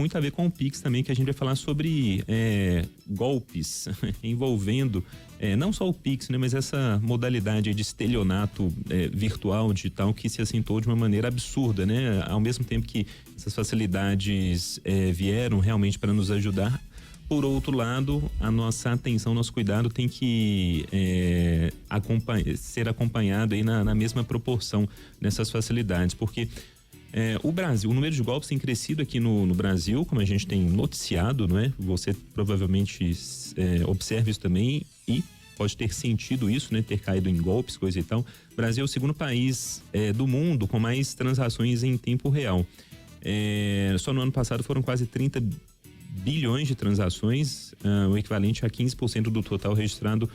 muito a ver com o Pix também, que a gente vai falar sobre golpes envolvendo não só o Pix, né, mas essa modalidade de estelionato virtual, digital, que se assentou de uma maneira absurda, né? Ao mesmo tempo que essas facilidades vieram realmente para nos ajudar, por outro lado, a nossa atenção, nosso cuidado tem que ser acompanhado aí na mesma proporção nessas facilidades, porque o Brasil, o número de golpes tem crescido aqui no Brasil, como a gente tem noticiado, não é? Você provavelmente observa isso também e pode ter sentido isso, né? Ter caído em golpes, coisa e tal. O Brasil é o segundo país do mundo com mais transações em tempo real. Só no ano passado foram quase 30 bilhões de transações, o equivalente a 15% do total registrado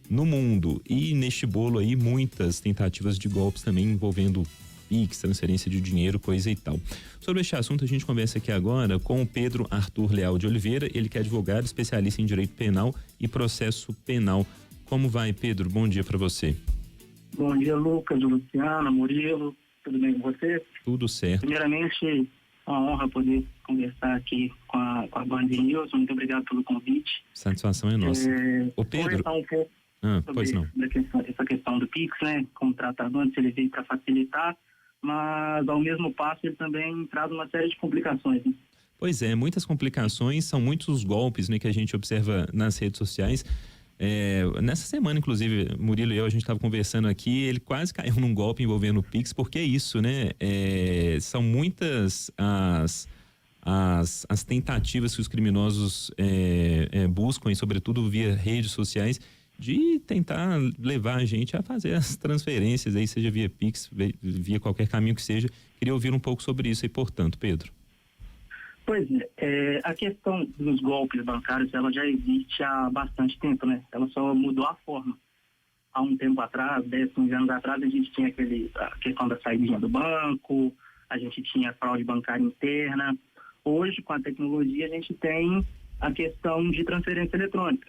no mundo. E neste bolo aí, muitas tentativas de golpes também envolvendo Pix, transferência de dinheiro, coisa e tal. Sobre este assunto, a gente conversa aqui agora com o Pedro Arthur Leal de Oliveira, ele que é advogado, especialista em direito penal e processo penal. Como vai, Pedro? Bom dia para você. Bom dia, Lucas, Luciana, Murilo, tudo bem com você? Tudo certo. Primeiramente, é uma honra poder conversar aqui com a Band News. Muito obrigado pelo convite. Satisfação é nossa. Ô Pedro, conversar um pouco pois não. essa questão do Pix, né? Como tratador, antes ele veio para facilitar, mas ao mesmo passo ele também traz uma série de complicações, né? Pois é, muitas complicações, são muitos os golpes, né, que a gente observa nas redes sociais. Nessa semana, inclusive, Murilo e eu, a gente estava conversando aqui, ele quase caiu num golpe envolvendo o Pix, porque é isso, né? São muitas as tentativas que os criminosos buscam, e sobretudo via redes sociais, de tentar levar a gente a fazer as transferências aí, seja via Pix, via qualquer caminho que seja. Queria ouvir um pouco sobre isso aí, portanto, Pedro. Pois é, a questão dos golpes bancários, ela já existe há bastante tempo, né? Ela só mudou a forma. Há um tempo atrás, 10, 15 anos atrás, a gente tinha a questão da saída do banco, a gente tinha a fraude bancária interna. Hoje, com a tecnologia, a gente tem a questão de transferência eletrônica.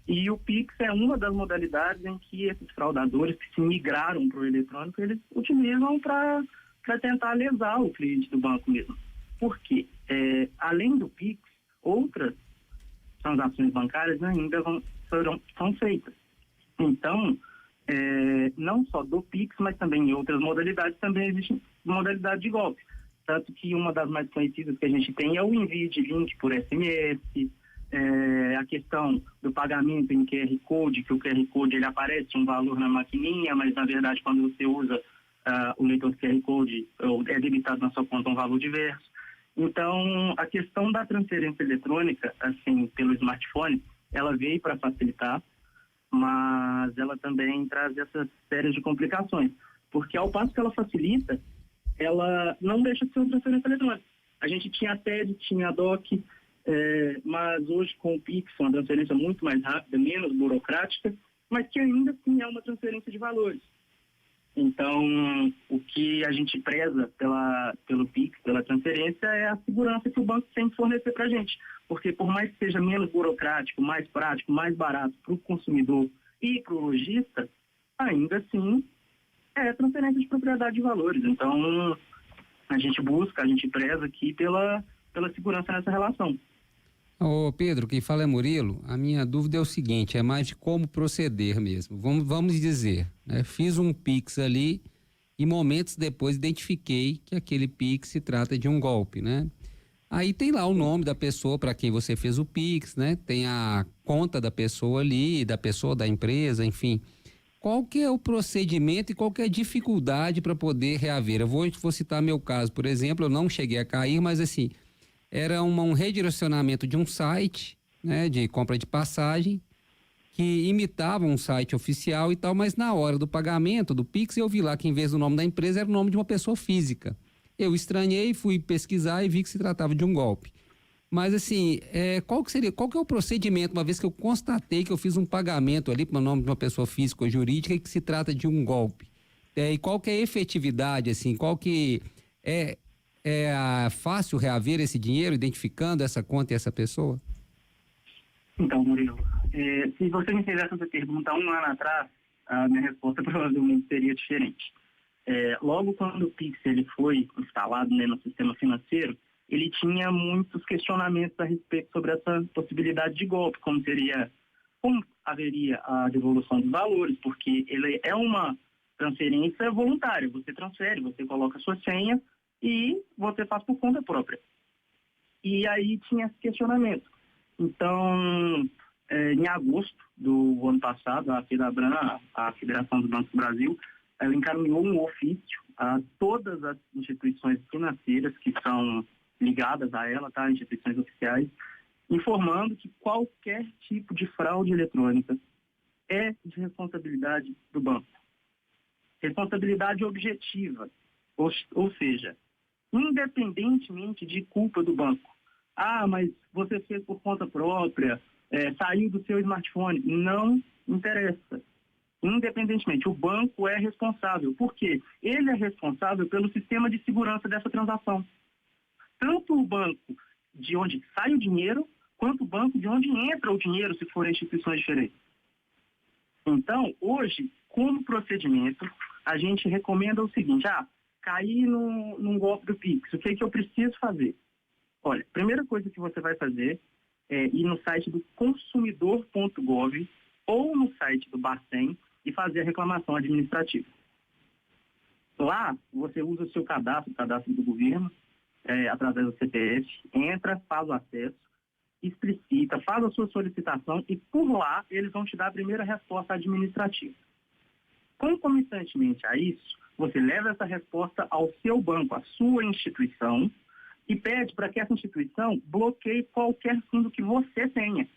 E o Pix é uma das modalidades em que esses fraudadores que se migraram para o eletrônico, eles utilizam para tentar lesar o cliente do banco mesmo. Por quê? Além do Pix, outras transações bancárias ainda são feitas. Então, não só do Pix, mas também em outras modalidades também existe modalidade de golpe. Tanto que uma das mais conhecidas que a gente tem é o envio de link por SMS, a questão do pagamento em QR Code, que o QR Code ele aparece um valor na maquininha, mas na verdade quando você usa o leitor do QR Code é debitado na sua conta um valor diverso. Então, a questão da transferência eletrônica, assim, pelo smartphone, ela veio para facilitar, mas ela também traz essas séries de complicações, porque ao passo que ela facilita, ela não deixa de ser uma transferência eletrônica. A gente tinha a TED, tinha a DOC, mas hoje com o Pix, uma transferência muito mais rápida, menos burocrática, mas que ainda assim é uma transferência de valores. Então, o que a gente preza pelo Pix, pela transferência, é a segurança que o banco tem que fornecer para a gente. Porque por mais que seja menos burocrático, mais prático, mais barato para o consumidor e para o lojista, ainda assim é transferência de propriedade de valores. Então, a gente preza aqui pela segurança nessa relação. Ô Pedro, quem fala é Murilo. A minha dúvida é o seguinte, é mais de como proceder mesmo. Vamos dizer, né? Fiz um Pix ali e momentos depois identifiquei que aquele Pix se trata de um golpe, né? Aí tem lá o nome da pessoa para quem você fez o Pix, né? Tem a conta da pessoa ali, da empresa, enfim. Qual que é o procedimento e qual que é a dificuldade para poder reaver? Eu vou citar meu caso, por exemplo, eu não cheguei a cair, mas assim, era um redirecionamento de um site, né, de compra de passagem, que imitava um site oficial e tal, mas na hora do pagamento do Pix eu vi lá que em vez do nome da empresa era o nome de uma pessoa física. Eu estranhei, fui pesquisar e vi que se tratava de um golpe. Mas assim, qual que é o procedimento, uma vez que eu constatei que eu fiz um pagamento ali para o nome de uma pessoa física ou jurídica e que se trata de um golpe? E qual que é a efetividade, assim, qual que é fácil reaver esse dinheiro, identificando essa conta e essa pessoa? Então, Murilo, se você me fizesse essa pergunta 1 ano atrás, a minha resposta provavelmente seria diferente. Logo quando o Pix ele foi instalado, né, no sistema financeiro, ele tinha muitos questionamentos a respeito sobre essa possibilidade de golpe, como haveria a devolução dos valores, porque ele é uma transferência voluntária, você transfere, você coloca a sua senha e você faz por conta própria. E aí tinha esse questionamento. Então, em agosto do ano passado, a FEDABRAN, a Federação dos Bancos do Brasil, ela encaminhou um ofício a todas as instituições financeiras que são ligadas a ela, tá? Instituições oficiais, informando que qualquer tipo de fraude eletrônica é de responsabilidade do banco. Responsabilidade objetiva, ou seja, independentemente de culpa do banco. Ah, mas você fez por conta própria, saiu do seu smartphone. Não interessa. Independentemente, o banco é responsável. Por quê? Ele é responsável pelo sistema de segurança dessa transação. Tanto o banco de onde sai o dinheiro, quanto o banco de onde entra o dinheiro, se forem instituições diferentes. Então, hoje, como procedimento, a gente recomenda o seguinte: cair num golpe do Pix, o que eu preciso fazer? Olha, a primeira coisa que você vai fazer é ir no site do consumidor.gov ou no site do Bacen e fazer a reclamação administrativa. Lá, você usa o seu cadastro, o cadastro do governo, através do CPF, entra, faz o acesso, explicita, faz a sua solicitação e por lá eles vão te dar a primeira resposta administrativa. Concomitantemente a isso, você leva essa resposta ao seu banco, à sua instituição, e pede para que essa instituição bloqueie qualquer fundo que você tenha,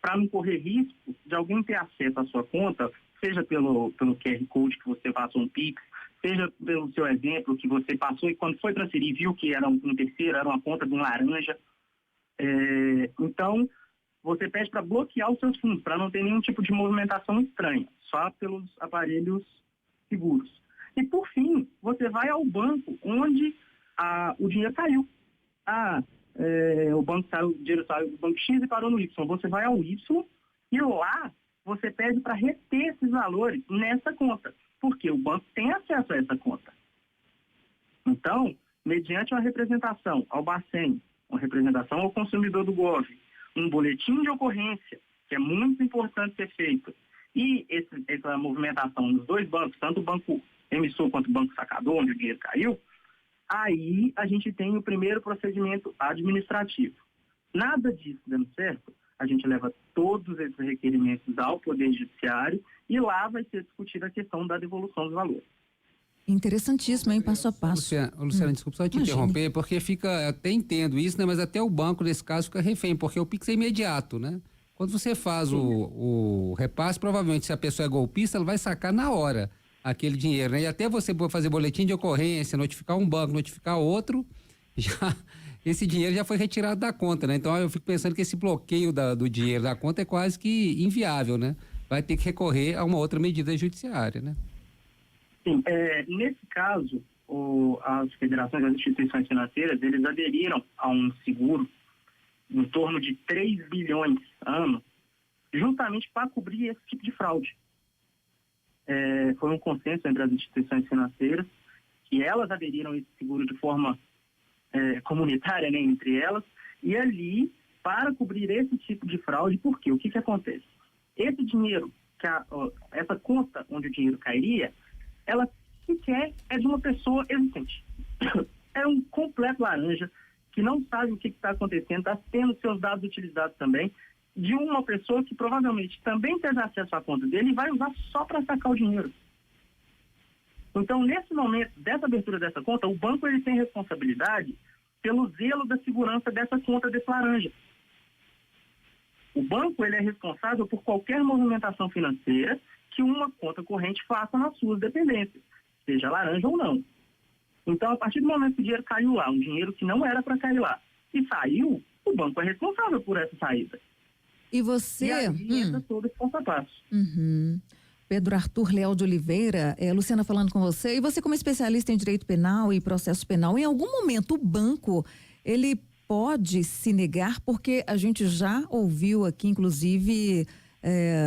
para não correr risco de alguém ter acesso à sua conta, seja pelo QR Code que você passou um Pix, seja pelo seu exemplo que você passou e quando foi transferir viu que era um terceiro, era uma conta de um laranja. Então, você pede para bloquear os seus fundos, para não ter nenhum tipo de movimentação estranha, só pelos aparelhos seguros. E, por fim, você vai ao banco onde o dinheiro caiu. O dinheiro saiu do banco X e parou no Y. Você vai ao Y e lá você pede para reter esses valores nessa conta, porque o banco tem acesso a essa conta. Então, mediante uma representação ao Bacen, uma representação ao consumidor do Gov, um boletim de ocorrência, que é muito importante ser feito, e essa movimentação nos dois bancos, tanto o banco emissor quanto o banco sacador, onde o dinheiro caiu, aí a gente tem o primeiro procedimento administrativo. Nada disso dando certo, a gente leva todos esses requerimentos ao Poder Judiciário e lá vai ser discutida a questão da devolução dos valores. Interessantíssimo, hein? Passo a passo. Luciana, desculpa só te interromper, porque até entendo isso, né? Mas até o banco, nesse caso, fica refém, porque o Pix é imediato, né? Quando você faz o repasse, provavelmente, se a pessoa é golpista, ela vai sacar na hora aquele dinheiro, né? E até você fazer boletim de ocorrência, notificar um banco, notificar outro, esse dinheiro já foi retirado da conta, né? Então eu fico pensando que esse bloqueio do dinheiro da conta é quase que inviável, né? Vai ter que recorrer a uma outra medida judiciária, né? Sim, nesse caso, as federações, as instituições financeiras, eles aderiram a um seguro em torno de 3 bilhões ano, justamente para cobrir esse tipo de fraude. Foi um consenso entre as instituições financeiras que elas aderiram a esse seguro de forma comunitária, né, entre elas, e ali, para cobrir esse tipo de fraude, por quê? O que acontece? Esse dinheiro, essa conta onde o dinheiro cairia, ela sequer é de uma pessoa existente. É um completo laranja que não sabe o que está acontecendo, está tendo seus dados utilizados também, de uma pessoa que provavelmente também teve acesso à conta dele e vai usar só para sacar o dinheiro. Então, nesse momento dessa abertura dessa conta, o banco ele tem responsabilidade pelo zelo da segurança dessa conta desse laranja. O banco ele é responsável por qualquer movimentação financeira que uma conta corrente faça nas suas dependências, seja laranja ou não. Então, a partir do momento que o dinheiro caiu lá, um dinheiro que não era para cair lá, e saiu, o banco é responsável por essa saída. E você... E aí entra todo esse passo a passo. Pedro Arthur Leal de Oliveira, Luciana falando com você, e você como especialista em direito penal e processo penal, em algum momento o banco, ele pode se negar, porque a gente já ouviu aqui, inclusive,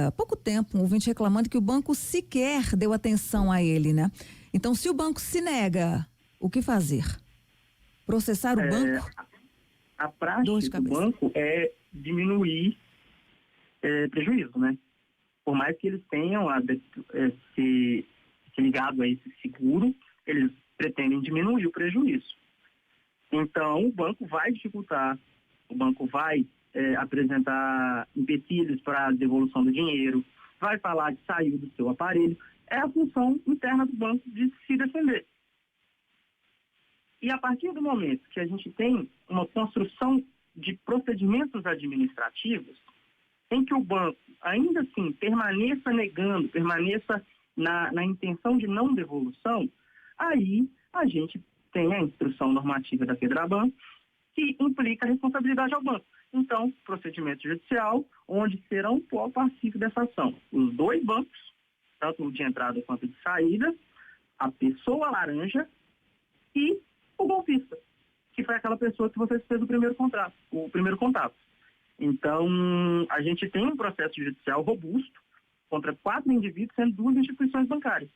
há pouco tempo, um ouvinte reclamando que o banco sequer deu atenção a ele, né? Então, se o banco se nega, o que fazer? Processar o banco? a praxe do banco é diminuir prejuízo, né? Por mais que eles tenham se ligado a esse seguro, eles pretendem diminuir o prejuízo. Então, o banco vai dificultar, o banco vai apresentar empecilhos para a devolução do dinheiro, vai falar que saiu do seu aparelho. É a função interna do banco de se defender. E a partir do momento que a gente tem uma construção de procedimentos administrativos, em que o banco, ainda assim, permaneça negando, permaneça na intenção de não devolução, aí a gente tem a instrução normativa da FEDRABAN, que implica a responsabilidade ao banco. Então, procedimento judicial, onde serão pacíficos dessa ação os dois bancos, tanto o de entrada quanto o de saída, a pessoa laranja e o golpista, que foi aquela pessoa que você fez o primeiro contato. Então, a gente tem um processo judicial robusto contra 4 indivíduos, sendo 2 instituições bancárias.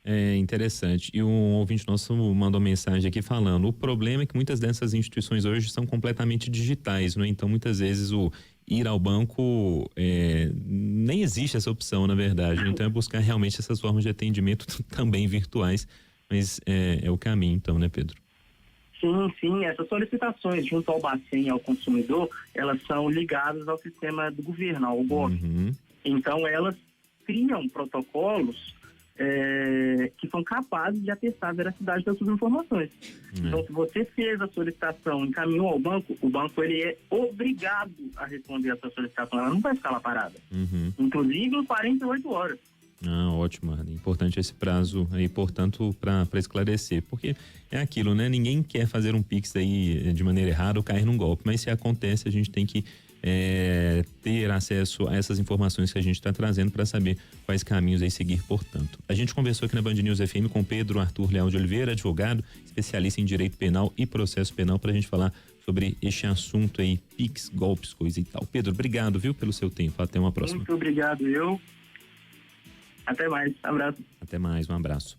É interessante. E um ouvinte nosso mandou mensagem aqui falando: o problema é que muitas dessas instituições hoje são completamente digitais, não é? Então, muitas vezes o ir ao banco nem existe essa opção, na verdade. Então, é buscar realmente essas formas de atendimento também virtuais, mas é o caminho, então, né, Pedro? Sim. Essas solicitações junto ao Bacen e ao consumidor, elas são ligadas ao sistema do governo, ao GOV. Uhum. Então, elas criam protocolos que são capazes de atestar a veracidade das suas informações. Então, se você fez a solicitação, encaminhou ao banco, o banco ele é obrigado a responder a sua solicitação. Ela não vai ficar lá parada. Uhum. Inclusive em 48 horas. Ótimo, é importante esse prazo aí, portanto, para esclarecer, porque é aquilo, né? Ninguém quer fazer um Pix aí de maneira errada ou cair num golpe, mas se acontece, a gente tem que ter acesso a essas informações que a gente está trazendo para saber quais caminhos aí seguir, portanto. A gente conversou aqui na Band News FM com Pedro Arthur Leal de Oliveira, advogado, especialista em direito penal e processo penal, para a gente falar sobre este assunto aí, Pix, golpes, coisa e tal. Pedro, obrigado, viu, pelo seu tempo. Até uma próxima. Muito obrigado, Até mais, abraço. Até mais, um abraço.